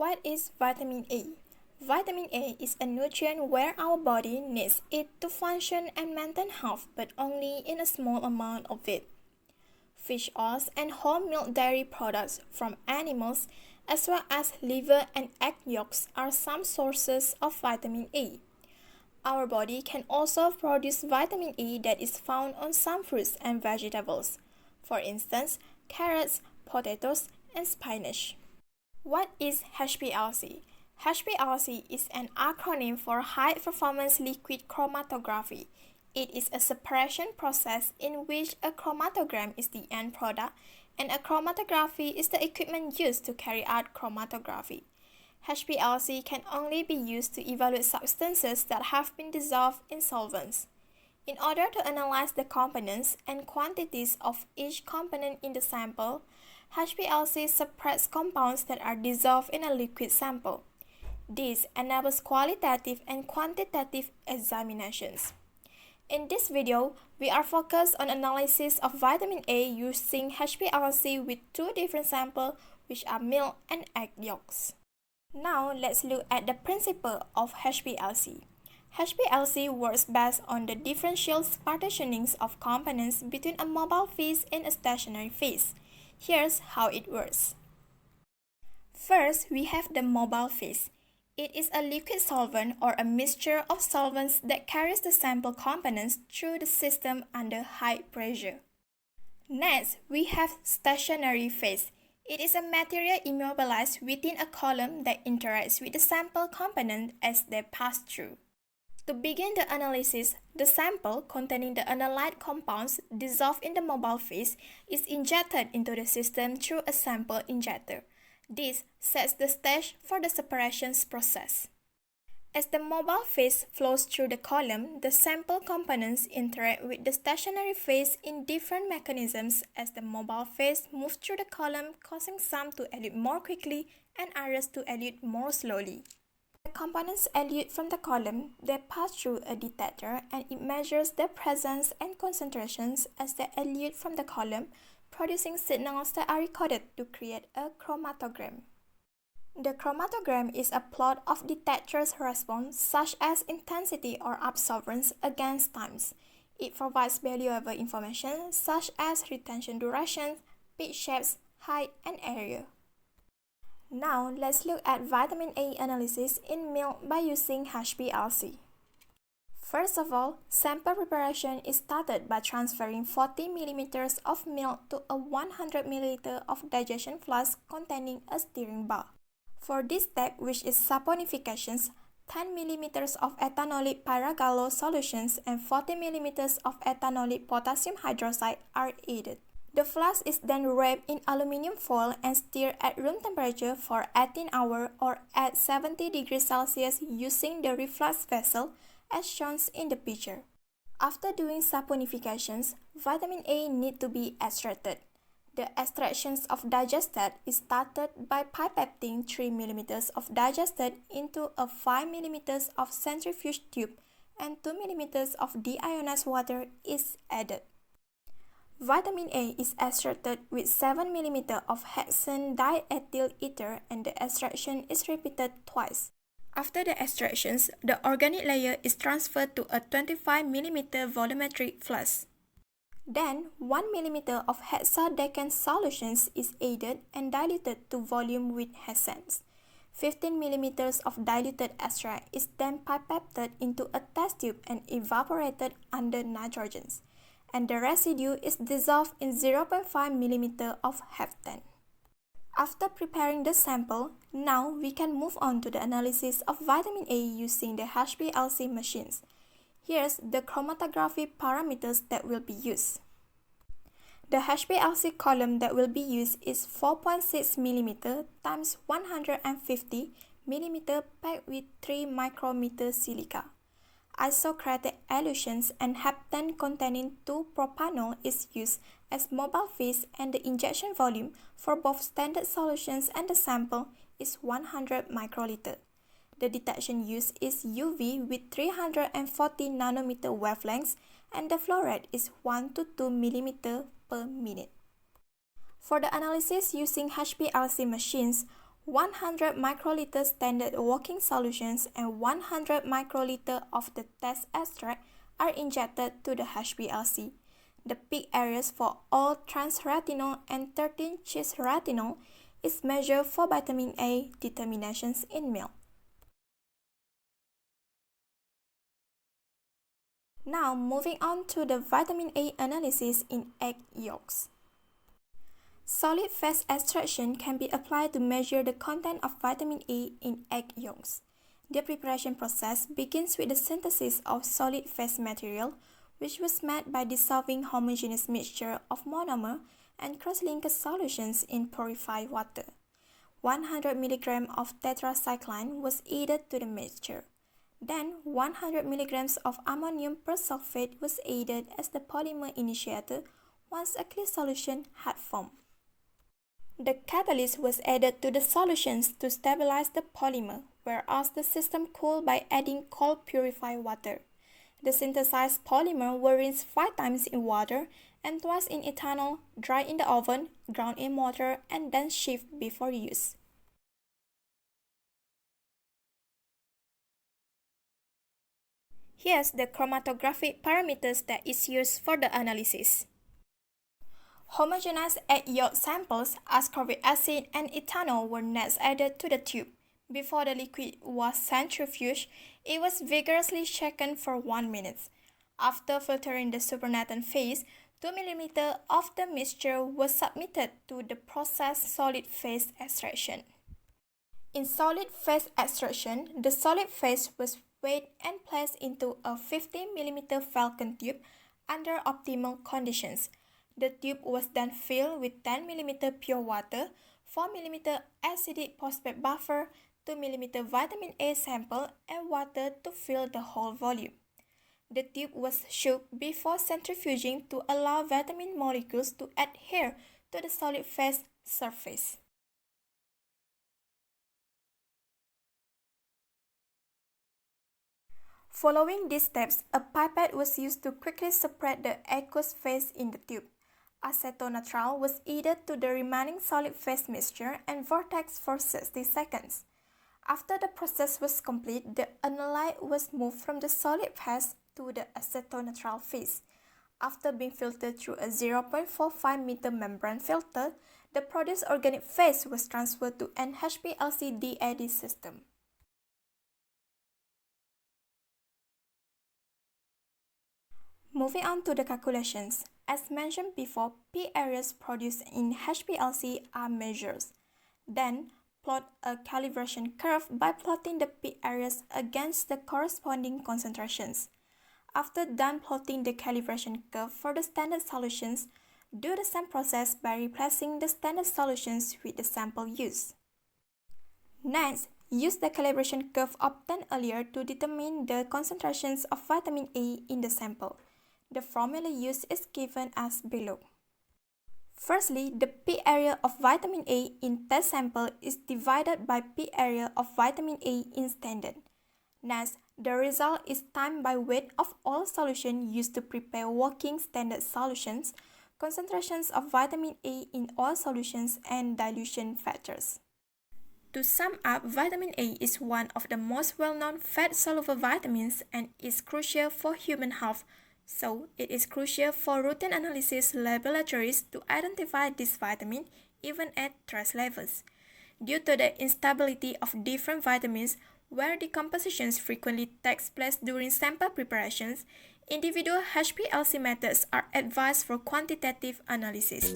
What is vitamin A? Vitamin A is a nutrient where our body needs it to function and maintain health, but only in a small amount of it. Fish oils and whole milk dairy products from animals, as well as liver and egg yolks, are some sources of vitamin A. Our body can also produce vitamin A that is found on some fruits and vegetables. For instance, carrots, potatoes, and spinach. What is Hplc? Hplc is an acronym for High Performance Liquid Chromatography. It is a separation process in which a chromatogram is the end product and a chromatography is the equipment used to carry out chromatography. Hplc can only be used to evaluate substances that have been dissolved in solvents. In order to analyze the components and quantities of each component in the sample, Hplc separates compounds that are dissolved in a liquid sample. This enables qualitative and quantitative examinations. In this video, we are focused on analysis of vitamin A using Hplc with two different samples, which are milk and egg yolks. Now, let's look at the principle of Hplc. Hplc works based on the differential partitionings of components between a mobile phase and a stationary phase. Here's how it works. First, we have the mobile phase. It is a liquid solvent or a mixture of solvents that carries the sample components through the system under high pressure. Next, we have stationary phase. It is a material immobilized within a column that interacts with the sample component as they pass through. To begin the analysis, the sample containing the analyte compounds dissolved in the mobile phase is injected into the system through a sample injector. This sets the stage for the separations process. As the mobile phase flows through the column, the sample components interact with the stationary phase in different mechanisms as the mobile phase moves through the column, causing some to elute more quickly and others to elute more slowly. The components elute from the column, they pass through a detector and it measures their presence and concentrations as they elute from the column, producing signals that are recorded to create a chromatogram. The chromatogram is a plot of detectors' response, such as intensity or absorbance against times. It provides valuable information such as retention duration, peak shapes, height, and area. Now, let's look at vitamin A analysis in milk by using Hplc. First of all, sample preparation is started by transferring 40 ml of milk to a 100 ml of digestion flask containing a stirring bar. For this step, which is saponification, 10 ml of ethanolic pyragallo solutions and 40 ml of ethanolic potassium hydroxide are added. The flask is then wrapped in aluminum foil and stirred at room temperature for 18 hours or at 70 degrees Celsius using the reflux vessel as shown in the picture. After doing saponifications, vitamin A need to be extracted. The extractions of digestate is started by pipetting 3 ml of digestate into a 5 ml of centrifuge tube and 2 ml of deionized water is added. Vitamin A is extracted with 7 ml of hexane diethyl ether and the extraction is repeated twice. After the extractions, the organic layer is transferred to a 25 ml volumetric flask. Then, 1 ml of hexadecane solutions is added and diluted to volume with hexanes. 15 ml of diluted extract is then pipetted into a test tube and evaporated under nitrogens, and the residue is dissolved in 0.5 ml of heptane. After preparing the sample, now we can move on to the analysis of vitamin A using the Hplc machines. Here's the chromatography parameters that will be used. The Hplc column that will be used is 4.6 mm times 150 mm packed with 3 micrometer silica. Isocratic elutions and heptane containing 2-propanol is used as mobile phase and the injection volume for both standard solutions and the sample is 100 microliter. The detection used is UV with 340 nanometer wavelengths and the flow rate is 1 to 2 mm per minute. For the analysis using Hplc machines, 100 microliter standard working solutions and 100 microliter of the test extract are injected to the Hplc. The peak areas for all trans-retinol and 13 cis-retinol is measured for vitamin A determinations in milk. Now moving on to the vitamin A analysis in egg yolks. Solid phase extraction can be applied to measure the content of vitamin A in egg yolks. The preparation process begins with the synthesis of solid phase material, which was made by dissolving homogeneous mixture of monomer and cross-linked solutions in purified water. 100 mg of tetracycline was added to the mixture. Then 100 mg of ammonium persulfate was added as the polymer initiator once a clear solution had formed. The catalyst was added to the solutions to stabilize the polymer, whereas the system cooled by adding cold purified water. The synthesized polymer were rinsed 5 times in water and twice in ethanol, dried in the oven, ground in mortar, and then sheathed before use. Here's the chromatographic parameters that is used for the analysis. Homogenized egg yolk samples, ascorbic acid, and ethanol were next added to the tube. Before the liquid was centrifuged, it was vigorously shaken for 1 minute. After filtering the supernatant phase, 2 ml of the mixture was submitted to the processed solid phase extraction. In solid phase extraction, the solid phase was weighed and placed into a 50 ml Falcon tube under optimal conditions. The tube was then filled with 10 ml pure water, 4 ml acidic phosphate buffer, 2 ml vitamin A sample, and water to fill the whole volume. The tube was shook before centrifuging to allow vitamin molecules to adhere to the solid phase surface. Following these steps, a pipette was used to quickly separate the aqueous phase in the tube. Acetonitrile was added to the remaining solid phase mixture and vortexed for 60 seconds. After the process was complete, the analyte was moved from the solid phase to the acetonitrile phase. After being filtered through a 0.45 meter membrane filter, the produced organic phase was transferred to an Hplc DAD system. Moving on to the calculations. As mentioned before, P areas produced in Hplc are measured. Then, plot a calibration curve by plotting the P areas against the corresponding concentrations. After done plotting the calibration curve for the standard solutions, do the same process by replacing the standard solutions with the sample used. Next, use the calibration curve obtained earlier to determine the concentrations of vitamin A in the sample. The formula used is given as below. Firstly, the P area of vitamin A in test sample is divided by P area of vitamin A in standard. Next, the result is times by weight of all solutions used to prepare working standard solutions, concentrations of vitamin A in all solutions, and dilution factors. To sum up, vitamin A is one of the most well-known fat-soluble vitamins and is crucial for human health. So, it is crucial for routine analysis laboratories to identify this vitamin even at trace levels. Due to the instability of different vitamins, where decompositions frequently takes place during sample preparations, individual Hplc methods are advised for quantitative analysis.